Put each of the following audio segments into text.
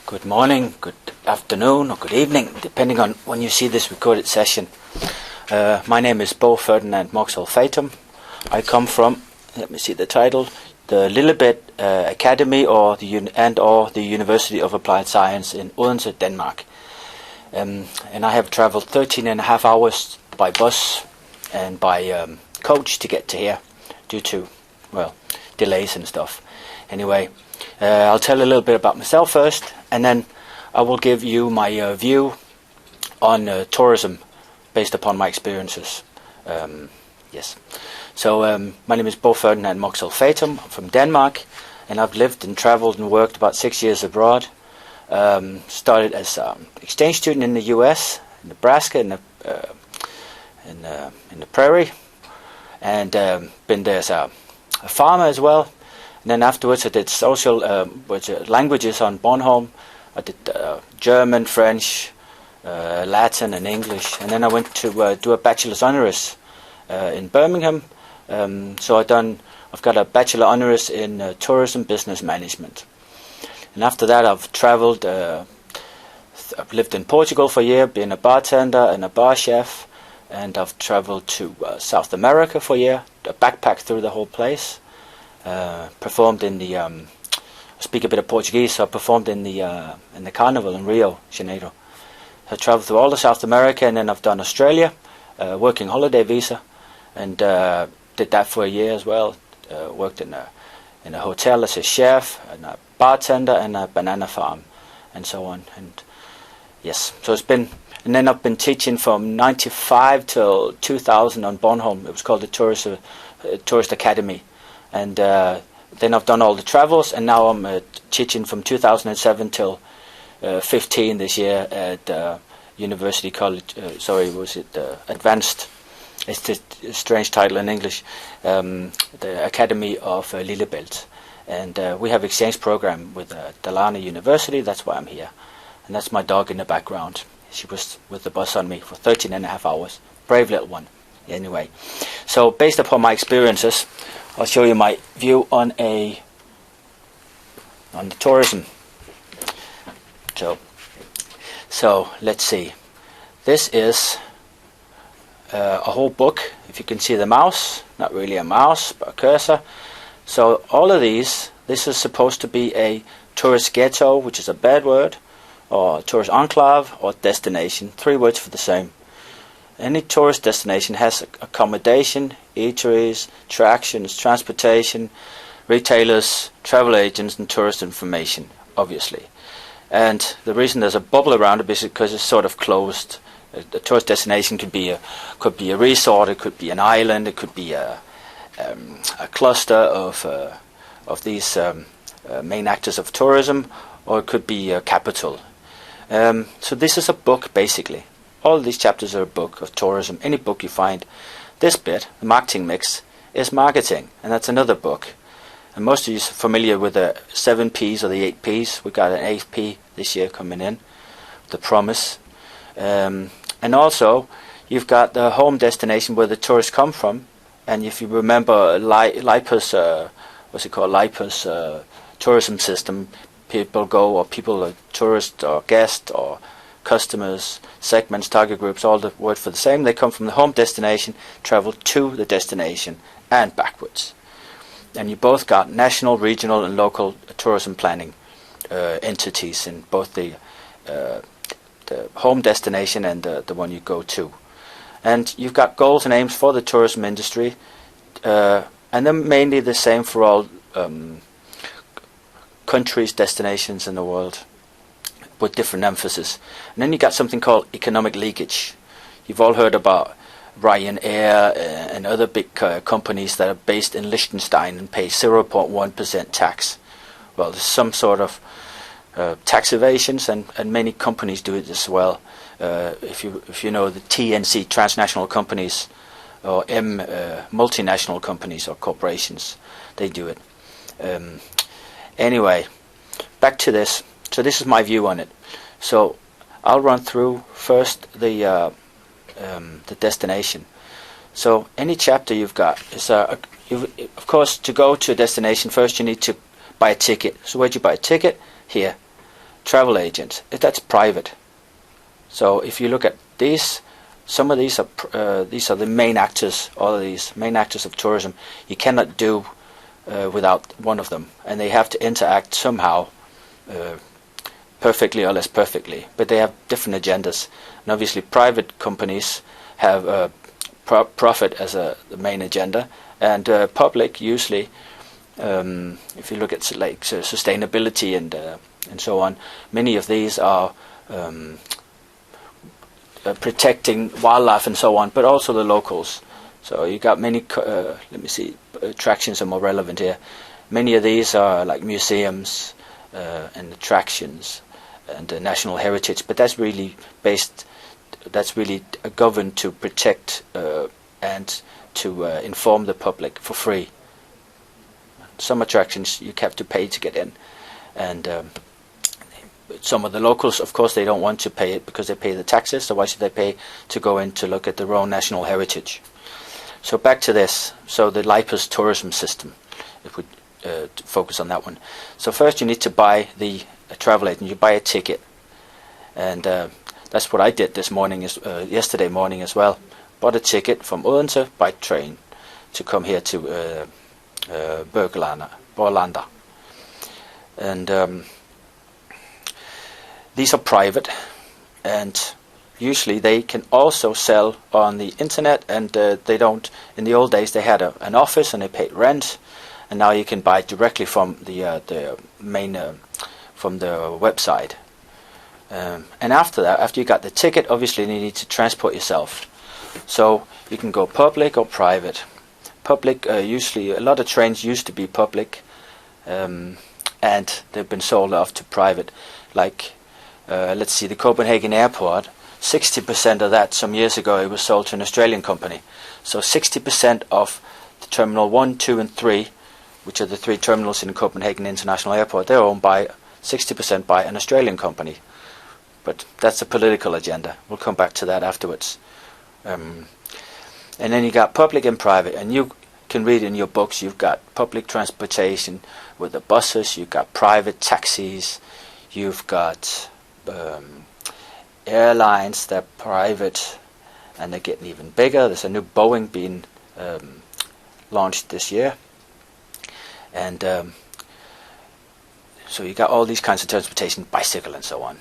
Good morning, good afternoon, or good evening, depending on when you see this recorded session. My name is Bo Ferdinand Moxel Fatum. I come from, let me see the title, the Lillebælt Academy or the University of Applied Science in Odense, Denmark. And I have traveled 13 and a half hours by bus and by coach to get to here due to, delays and stuff. Anyway, I'll tell a little bit about myself first, and then I will give you my view on tourism based upon my experiences. Yes. So my name is Bo Ferdinand Moxel Fatum. I'm from Denmark, and I've lived and traveled and worked about 6 years abroad. Started as an exchange student in the U.S., in Nebraska, in the prairie, and been there as a farmer as well. And then afterwards I did social languages on Bornholm. I did German, French, Latin and English. And then I went to do a bachelor's honoris in Birmingham. So I've got a bachelor honoris in tourism business management. And after that I've traveled, I've lived in Portugal for a year, being a bartender and a bar chef. And I've traveled to South America for a year, a backpack through the whole place. Performed in the I speak a bit of Portuguese, so I performed in the carnival in Rio de Janeiro. I travelled through all of South America, and then I've done Australia, working holiday visa, and did that for a year as well. Worked in a hotel as a chef, and a bartender, and a banana farm, and so on. And yes, so it's been. And then I've been teaching from '95 till 2000 on Bornholm. It was called the Tourist Academy. And then I've done all the travels, and now I'm teaching from 2007 till 15 this year at University College. Advanced? It's a strange title in English. The Academy of Lillebælt, and we have exchange program with Dalarna University. That's why I'm here, and that's my dog in the background. She was with the bus on me for 13 and a half hours. Brave little one. Anyway, so based upon my experiences, I'll show you my view on the tourism. So let's see. This is a whole book. If you can see the mouse, not really a mouse, but a cursor. So all of this is supposed to be a tourist ghetto, which is a bad word, or tourist enclave, or destination. 3 words for the same. Any tourist destination has accommodation, eateries, attractions, transportation, retailers, travel agents, and tourist information, obviously. And the reason there's a bubble around it is because it's sort of closed. A tourist destination could be a resort, it could be an island, it could be a cluster of these main actors of tourism, or it could be a capital. So this is a book, basically. All of these chapters are a book of tourism. Any book you find. This bit, the marketing mix, is marketing, and that's another book. And most of you are familiar with the 7 Ps or the 8 Ps. We got an 8th P this year coming in, the promise. And also, you've got the home destination where the tourists come from. And if you remember LIPA's, LIPA's tourism system, tourists or guests or customers, segments, target groups, all the word for the same. They come from the home destination, travel to the destination, and backwards. And you both got national, regional, and local tourism planning entities in both the home destination and the one you go to. And you've got goals and aims for the tourism industry, and they're mainly the same for all countries, destinations in the world, with different emphasis. And then you got something called economic leakage. You've all heard about Ryanair and other big companies that are based in Liechtenstein and pay 0.1% tax. Well, there's some sort of tax evasions, and many companies do it as well. If you know the TNC, transnational companies, or multinational companies or corporations, they do it. Anyway, back to this. So this is my view on it. So I'll run through first the destination. So any chapter you've got is of course, to go to a destination first you need to buy a ticket. So where'd you buy a ticket? Here. travel agents, that's private. So if you look at these, some of these are the main actors, all of these main actors of tourism. You cannot do without one of them, and they have to interact somehow, perfectly or less perfectly. But they have different agendas, and obviously private companies have profit as the main agenda, and public usually, if you look at like sustainability and so on, many of these are protecting wildlife and so on, but also the locals. So you got many. Let me see. Attractions are more relevant here. Many of these are like museums and attractions and national heritage, but that's really based. That's really governed to protect and to inform the public for free. Some attractions you have to pay to get in, and some of the locals, of course, they don't want to pay it because they pay the taxes. So why should they pay to go in to look at their own national heritage? So back to this. So the LIPA's tourism system, if we focus on that one. So first you need to buy the travel agent. You buy a ticket, and that's what I did this morning, yesterday morning as well. Bought a ticket from Odense by train to come here to Borlanda. And these are private, and usually they can also sell on the internet, and they don't. In the old days they had an office and they paid rent, and now you can buy directly from the main from the website. And after that, after you got the ticket, obviously you need to transport yourself. So you can go public or private. Public, usually a lot of trains used to be public, and they've been sold off to private. Like, let's see, the Copenhagen airport, 60% of that some years ago it was sold to an Australian company. So 60% of the Terminal 1, 2 and 3, which are the three terminals in Copenhagen International Airport, they're owned by 60% by an Australian company. But that's a political agenda. We'll come back to that afterwards. And then you got public and private, and you can read in your books, you've got public transportation with the buses, you've got private taxis, you've got airlines, they're private, and they're getting even bigger. There's a new Boeing being launched this year, and so you got all these kinds of transportation, bicycle and so on.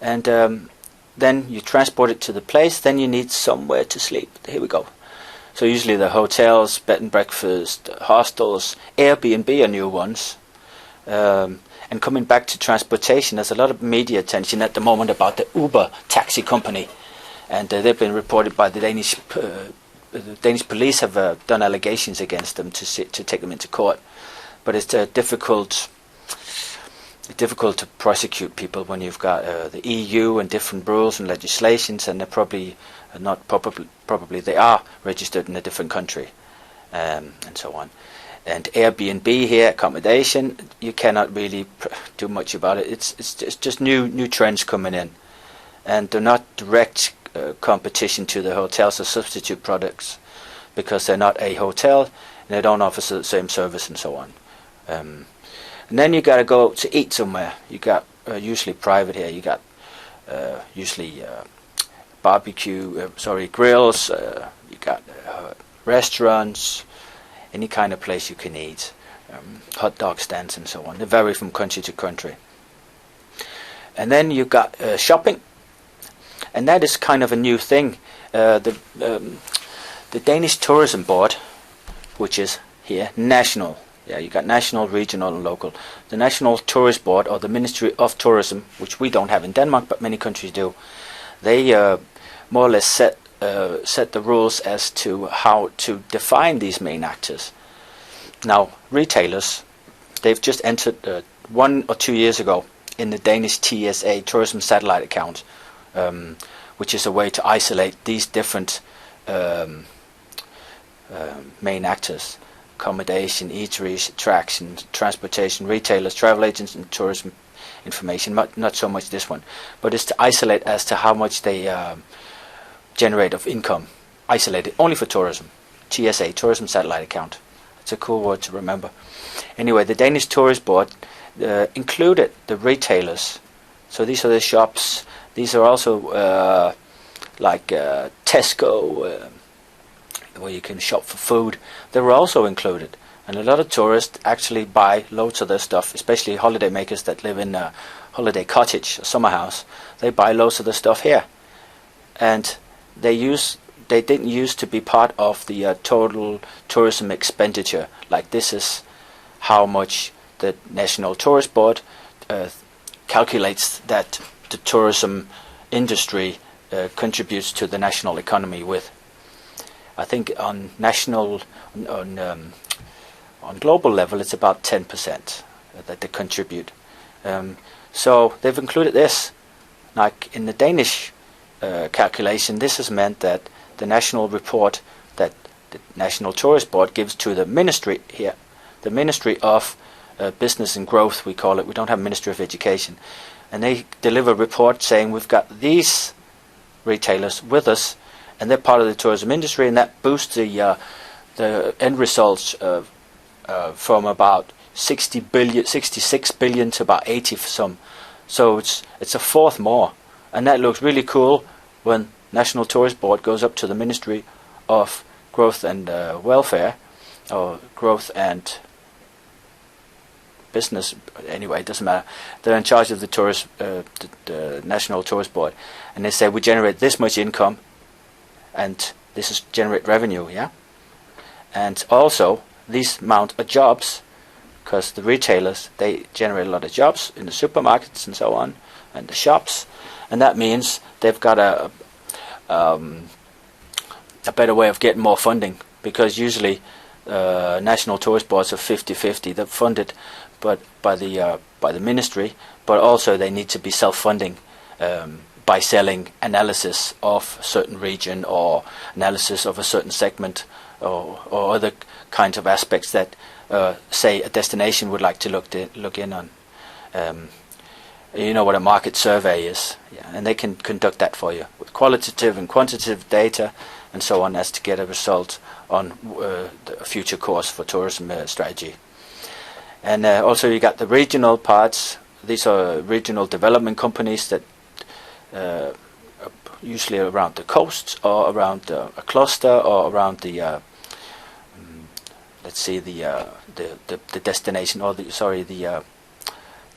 And then you transport it to the place, then you need somewhere to sleep. Here we go. So usually the hotels, bed and breakfast, hostels, Airbnb are new ones. And coming back to transportation, there's a lot of media attention at the moment about the Uber taxi company. And they've been reported by the Danish police have done allegations against them to take them into court. But it's difficult to prosecute people when you've got the EU and different rules and legislations, and they're probably they are registered in a different country, and so on. And Airbnb here, accommodation, you cannot really do much about it. It's just new trends coming in, and they're not direct competition to the hotels or substitute products, because they're not a hotel and they don't offer the same service and so on. And then you got to go to eat somewhere. You got usually private here. You got usually grills. You got restaurants, any kind of place you can eat, hot dog stands and so on. They vary from country to country. And then you got shopping, and that is kind of a new thing. The Danish Tourism Board, which is here national. Yeah, you got national, regional, and local. The National Tourist Board, or the Ministry of Tourism, which we don't have in Denmark, but many countries do, they more or less set the rules as to how to define these main actors. Now, retailers, they've just entered 1 or 2 years ago in the Danish TSA, Tourism Satellite Account, which is a way to isolate these different main actors. Accommodation, eateries, attractions, transportation, retailers, travel agents, and tourism information. Not so much this one, but it's to isolate as to how much they generate of income. Isolated only for tourism. TSA, Tourism Satellite Account. It's a cool word to remember. Anyway, the Danish Tourist Board included the retailers, So these are the shops. These are also like Tesco, where you can shop for food. They were also included. And a lot of tourists actually buy loads of their stuff, especially holiday makers that live in a holiday cottage, a summer house. They buy loads of the stuff here. And they didn't used to be part of the total tourism expenditure. Like, this is how much the National Tourist Board calculates that the tourism industry contributes to the national economy with. I think on global level it's about 10% that they contribute. So they've included this. Like in the Danish calculation, this has meant that the national report that the National Tourist Board gives to the ministry here, the Ministry of Business and Growth, we call it. We don't have Ministry of Education. And they deliver a report saying we've got these retailers with us, and they're part of the tourism industry, and that boosts the end results from about 66 billion to about 80 for some. So it's a fourth more, and that looks really cool when National Tourist Board goes up to the Ministry of Growth and Welfare, or Growth and Business. Anyway, it doesn't matter. They're in charge of the the National Tourist Board, and they say we generate this much income, and this is generate revenue, yeah. And also these amount of jobs, because the retailers, they generate a lot of jobs in the supermarkets and so on, and the shops, and that means they've got a better way of getting more funding, because usually national tourist boards are 50-50. They're funded but by the ministry, but also they need to be self-funding by selling analysis of a certain region or analysis of a certain segment or other kinds of aspects that say a destination would like to look in on. You know what a market survey is, yeah, and they can conduct that for you with qualitative and quantitative data and so on, as to get a result on the future course for tourism strategy. And also you got the regional parts. These are regional development companies that usually around the coasts or around a cluster or around the let's see, the destination, or the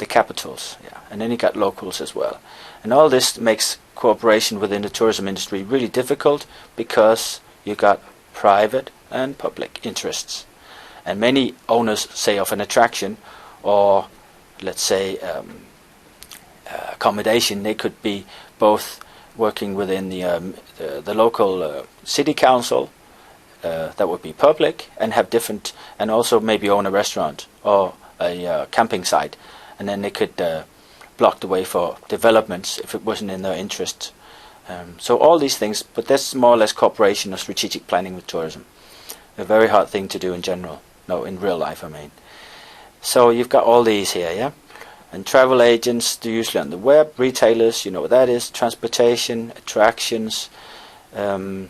capitals, yeah. And then you got locals as well, and all this makes cooperation within the tourism industry really difficult, because you got private and public interests, and many owners, say, of an attraction, or let's say accommodation, they could be both working within the local city council, that would be public, and have different, and also maybe own a restaurant or a camping site, and then they could block the way for developments if it wasn't in their interest. So all these things, but that's more or less cooperation or strategic planning with tourism. A very hard thing to do in general. No, in real life, I mean. So you've got all these here, yeah? And travel agents, they're usually on the web. Retailers, you know what that is. Transportation, attractions, and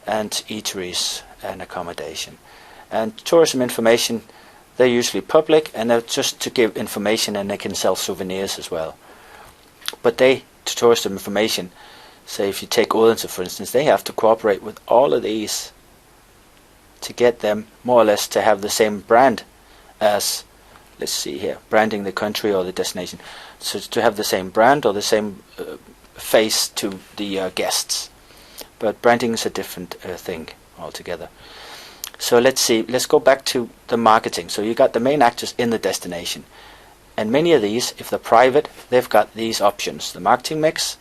eateries and accommodation. And tourism information, they're usually public, and they're just to give information, and they can sell souvenirs as well. But to tourism information, say if you take Odense for instance, they have to cooperate with all of these to get them more or less to have the same brand as, let's see here, branding the country or the destination. So to have the same brand or the same face to the guests. But branding is a different thing altogether. So let's go back to the marketing. So you got the main actors in the destination. And many of these, if they're private, they've got these options. The marketing mix,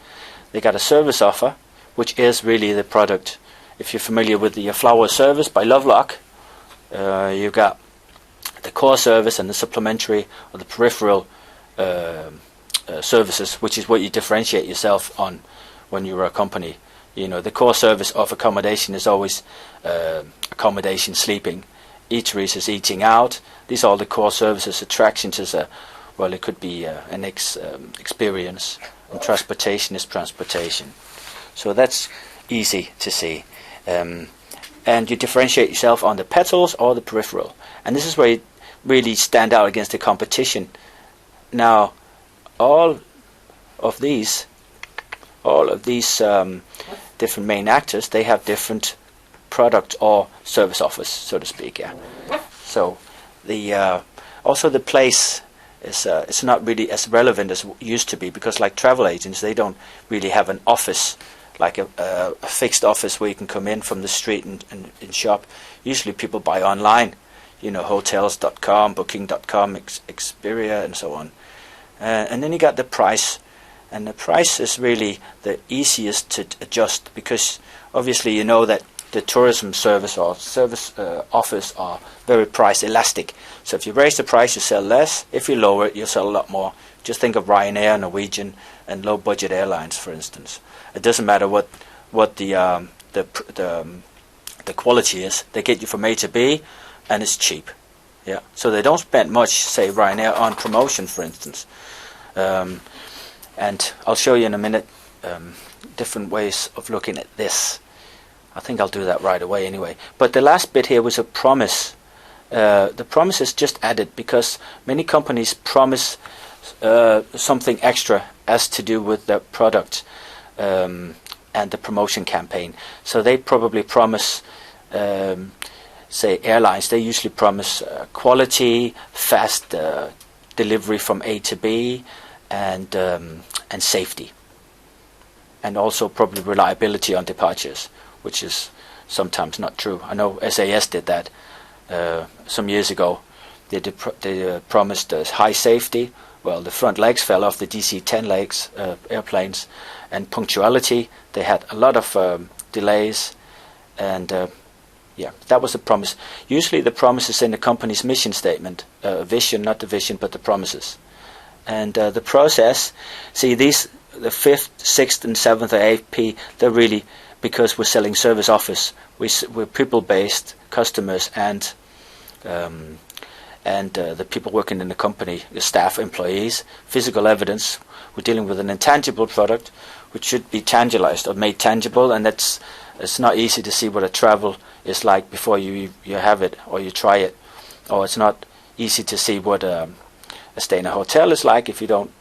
they got a service offer, which is really the product. If you're familiar with the flower service by Lovelock, you've got the core service and the supplementary or the peripheral services, which is what you differentiate yourself on when you're a company. You know, the core service of accommodation is always accommodation, sleeping. Eateries is eating out. These are all the core services. Attractions is it could be an experience. And transportation is transportation. So that's easy to see. And you differentiate yourself on the petals or the peripheral. And this is where you really stand out against the competition. Now, all of these, all of these different main actors, they have different product or service offers, so to speak. Yeah. So the also the place is it's not really as relevant as it used to be, because like travel agents, they don't really have an office, like a fixed office where you can come in from the street and shop. Usually people buy online, hotels.com, booking.com, Expedia, and so on. And then you got the price, and the price is really the easiest to adjust, because obviously you know that the tourism service or service offers are very price elastic. So if you raise the price, you sell less. If you lower it, you sell a lot more. Just think of Ryanair, Norwegian, and low-budget airlines, for instance. It doesn't matter what the quality is. They get you from A to B, and it's cheap. Yeah. So they don't spend much, say Ryanair, on promotion, for instance. And I'll show you in a minute different ways of looking at this. I think I'll do that right away anyway. But the last bit here was a promise. The promise is just added because many companies promise something extra as to do with the product and the promotion campaign. So they probably promise, say airlines, they usually promise quality, fast delivery from A to B, and safety. And also probably reliability on departures, which is sometimes not true. I know SAS did that some years ago. They promised high safety. Well, the front legs fell off the DC-10 legs airplanes, and punctuality. They had a lot of delays, and yeah, that was the promise. Usually the promise is in the company's mission statement, vision, not the vision, but the promises. And the process, see these, the 5th, 6th, and 7th, or 8th P, they're really because we're selling service offers. We're people-based customers, and the people working in the company, the staff, employees. Physical evidence, we're dealing with an intangible product which should be tangibilized or made tangible, and it's not easy to see what a travel is like before you have it or you try it, or it's not easy to see what a stay in a hotel is like if you don't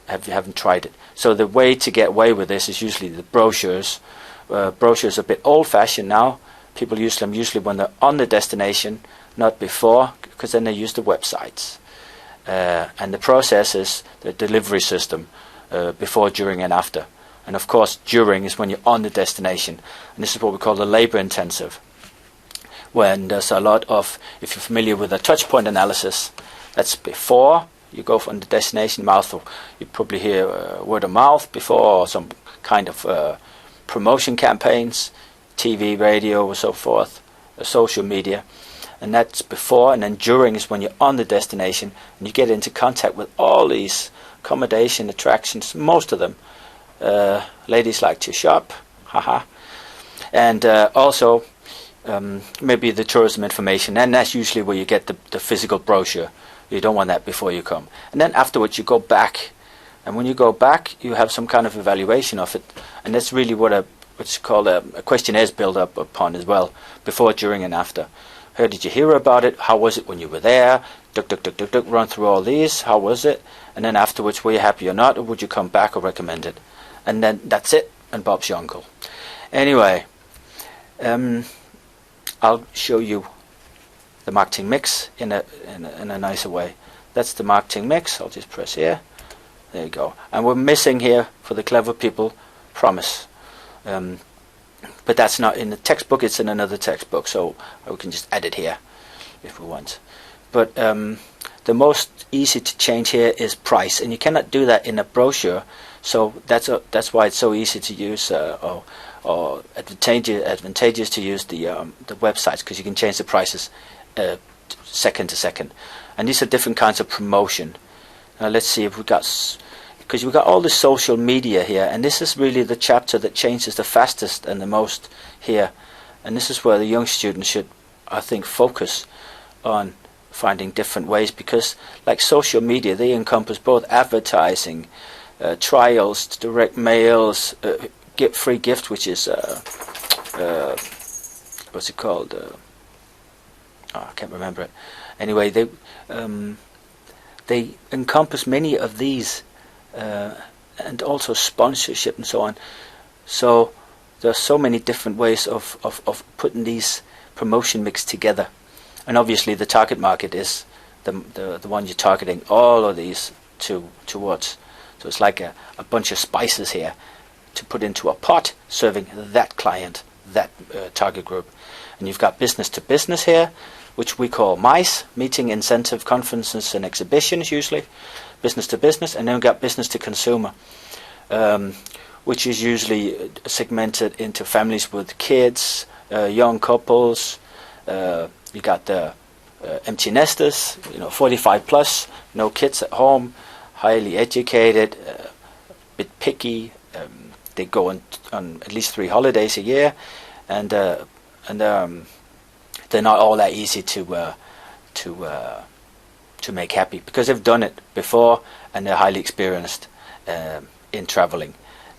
haven't tried it. So the way to get away with this is usually the brochures. Brochures are a bit old-fashioned now. People use them usually when they're on the destination, not before, because then they use the websites. And the process is the delivery system, before, during, and after. And of course, during is when you're on the destination. And this is what we call the labor-intensive. When there's a lot of, if you're familiar with the touch-point analysis, that's before. You go from the destination mouth, you probably hear word of mouth before, or some kind of promotion campaigns, TV, radio, or so forth, social media, and that's before. And then during is when you're on the destination and you get into contact with all these accommodation attractions. Most of them, ladies like to shop, haha, and also maybe the tourism information, and that's usually where you get the physical brochure. You don't want that before you come. And then afterwards you go back. And when you go back, you have some kind of evaluation of it. And that's really what's called a questionnaire is built up upon as well, before, during, and after. How did you hear about it? How was it when you were there? Run through all these. How was it? And then afterwards, were you happy or not? Or would you come back or recommend it? And then that's it. And Bob's your uncle. Anyway, I'll show you the marketing mix in a nicer way. That's the marketing mix. I'll just press here. There you go. And we're missing here, for the clever people, promise. But that's not in the textbook. It's in another textbook. So we can just add it here if we want. But the most easy to change here is price, and you cannot do that in a brochure. So that's why it's so easy to use, or advantageous to use the websites, because you can change the prices second to second. And these are different kinds of promotion. Now let's see if because we've got all the social media here, and this is really the chapter that changes the fastest and the most here. And this is where the young students should, I think, focus on finding different ways, because like social media, they encompass both advertising, trials, direct mails, free gift, which is what's it called? I can't remember it. Anyway, they encompass many of these and also sponsorship and so on. So there's so many different ways of putting these promotion mix together. And obviously the target market is the one you're targeting all of these towards. So it's like a bunch of spices here to put into a pot serving that client, that target group. And you've got business to business here, which we call MICE, meeting, incentive, conferences and exhibitions usually, business to business. And then we've got business to consumer, which is usually segmented into families with kids, young couples. You got the empty nesters, 45 plus, no kids at home, highly educated, a bit picky. They go on at least 3 holidays a year, and they're not all that easy to make happy, because they've done it before and they're highly experienced in traveling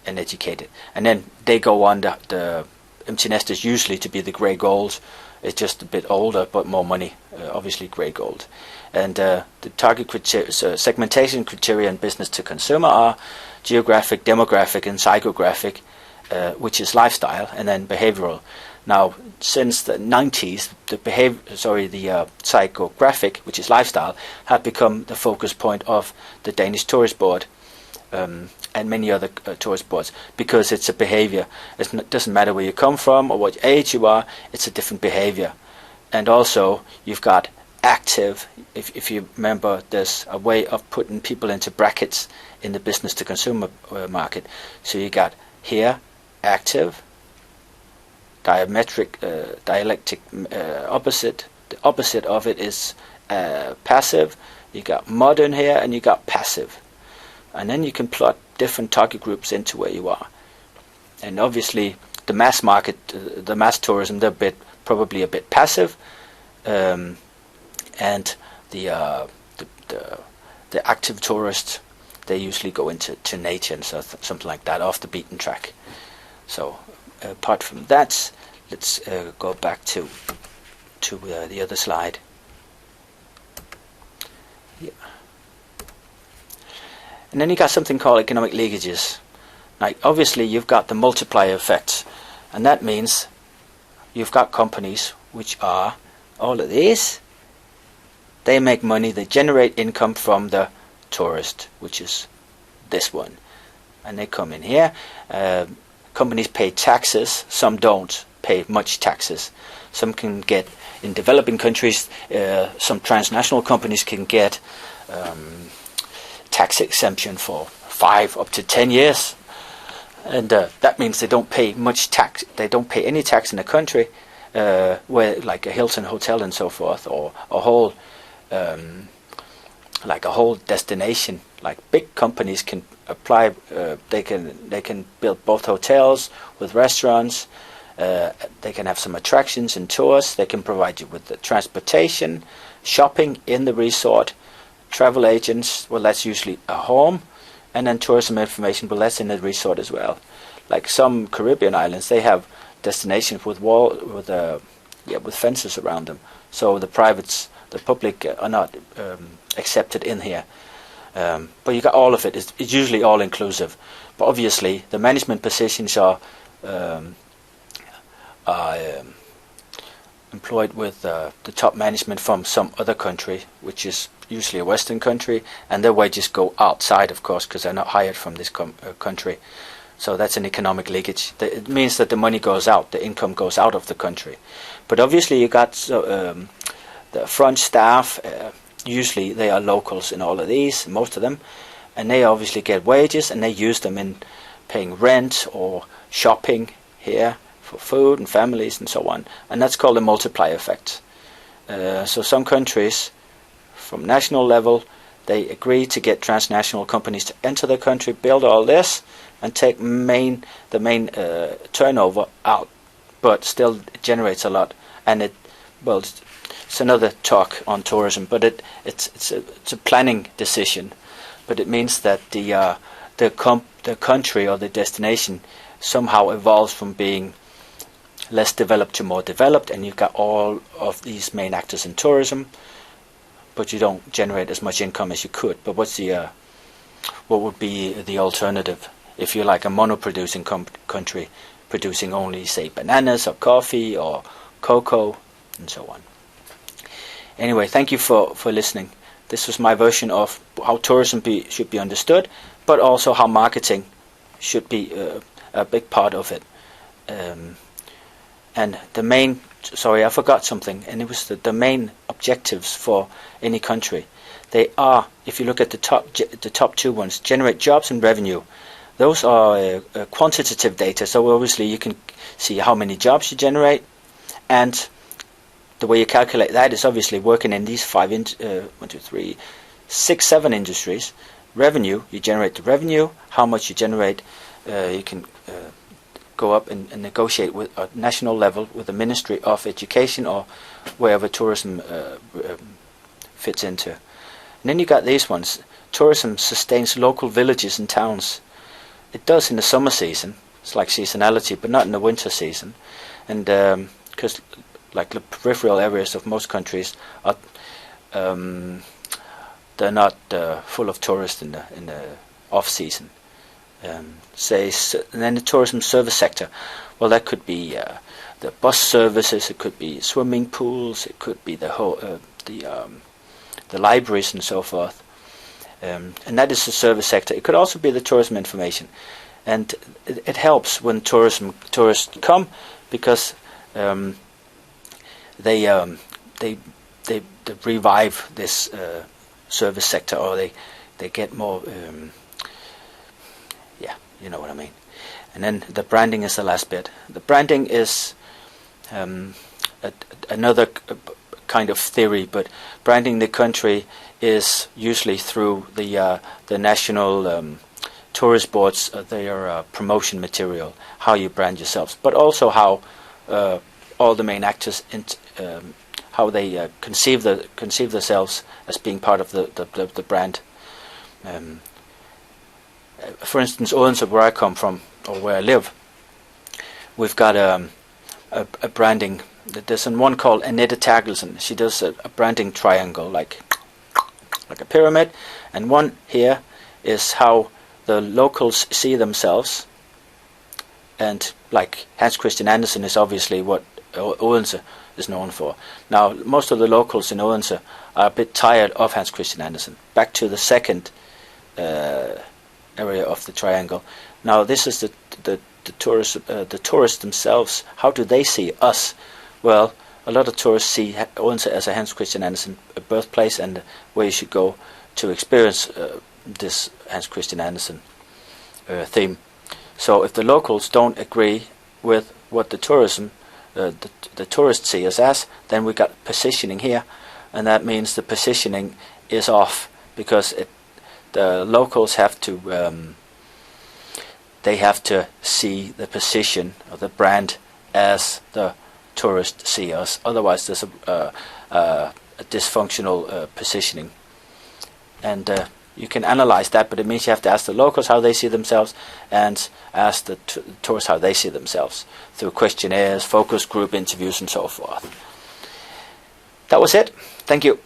and educated. And then they go on the empty nesters usually to be the grey gold. It's just a bit older but more money, obviously grey gold. And the target segmentation criteria in business to consumer are geographic, demographic and psychographic, which is lifestyle, and then behavioral. Now, since the 90s, the psychographic, which is lifestyle, had become the focus point of the Danish Tourist Board and many other tourist boards, because it's a behavior. It doesn't matter where you come from or what age you are, it's a different behavior. And also, you've got active. If you remember, there's a way of putting people into brackets in the business to consumer market. So you got here active, dialectic opposite. The opposite of it is passive. You got modern here, and you got passive. And then you can plot different target groups into where you are. And obviously, the mass market, the mass tourism, they're probably a bit passive, and the active tourists, they usually go into nature and something like that, off the beaten track. So apart from that, let's go back to the other slide. Yeah. And then you got something called economic leakages. Now, obviously, you've got the multiplier effect, and that means you've got companies which are all of these. They make money, they generate income from the tourist, which is this one. And they come in here. Companies pay taxes, some don't pay much taxes. Some can get, in developing countries, some transnational companies can get tax exemption for 5 up to 10 years. And that means they don't pay much tax. They don't pay any tax in the country, where, like a Hilton hotel and so forth, or a whole destination. Like big companies can apply. They can build both hotels with restaurants. They can have some attractions and tours. They can provide you with the transportation, shopping in the resort, travel agents. Well, that's usually a home. And then tourism information, but that's in the resort as well. Like some Caribbean islands, they have destinations with fences around them. So the public are not accepted in here. But you got all of it. It's usually all inclusive. But obviously, the management positions are employed with the top management from some other country, which is usually a Western country, and their wages go outside, of course, because they're not hired from this country. So that's an economic leakage. It means that the money goes out, the income goes out of the country. But obviously you got the front staff, usually they are locals in all of these, most of them, and they obviously get wages, and they use them in paying rent or shopping here for food and families and so on. And that's called a multiplier effect. So some countries, from national level, they agree to get transnational companies to enter the country, build all this, and take the main turnover out, but still it generates a lot. And it's another talk on tourism, but it's a planning decision. But it means that the country or the destination somehow evolves from being less developed to more developed, and you've got all of these main actors in tourism, but you don't generate as much income as you could. But what's the what would be the alternative if you're like a mono-producing country, producing only, say, bananas or coffee or cocoa and so on. Anyway, thank you for listening. This was my version of how tourism should be understood, but also how marketing should be a big part of it. And the main, sorry, I forgot something, and it was the main objectives for any country. They are, if you look at the top two ones, generate jobs and revenue. Those are quantitative data, so obviously you can see how many jobs you generate, and the way you calculate that is obviously working in these 7 industries. Revenue, you generate the revenue, how much you generate, you can go up and negotiate with a national level with the Ministry of Education or wherever tourism fits into. And then you got these ones. Tourism sustains local villages and towns. It does in the summer season. It's like seasonality, but not in the winter season. And because like the peripheral areas of most countries are, they're not full of tourists in the off season. And then the tourism service sector. Well, that could be the bus services. It could be swimming pools. It could be the whole the libraries and so forth. And that is the service sector. It could also be the tourism information, and it helps when tourists come because they revive this service sector, or they get more. Yeah, you know what I mean. And then the branding is the last bit. The branding is another kind of theory, but branding the country is usually through the national tourist boards, their promotion material, how you brand yourselves, but also how all the main actors how they conceive themselves as being part of the brand. For instance, Odense, where I come from, or where I live, we've got a branding. There's one called Annette Terkelsen. She does a branding triangle, like a pyramid, and one here is how the locals see themselves. And like Hans Christian Andersen is obviously what Odense is known for. Now, most of the locals in Odense are a bit tired of Hans Christian Andersen. Back to the second area of the triangle. Now, this is the tourists themselves. How do they see us? Well, a lot of tourists see Odense as a Hans Christian Andersen birthplace and where you should go to experience this Hans Christian Andersen theme. So, if the locals don't agree with what the tourists see us as, then we got positioning here, and that means the positioning is off because the locals have to they have to see the position of the brand as the tourists see us. Otherwise, there's a dysfunctional positioning, and you can analyze that, but it means you have to ask the locals how they see themselves and ask the tourists how they see themselves through questionnaires, focus group interviews, and so forth. That was it. Thank you.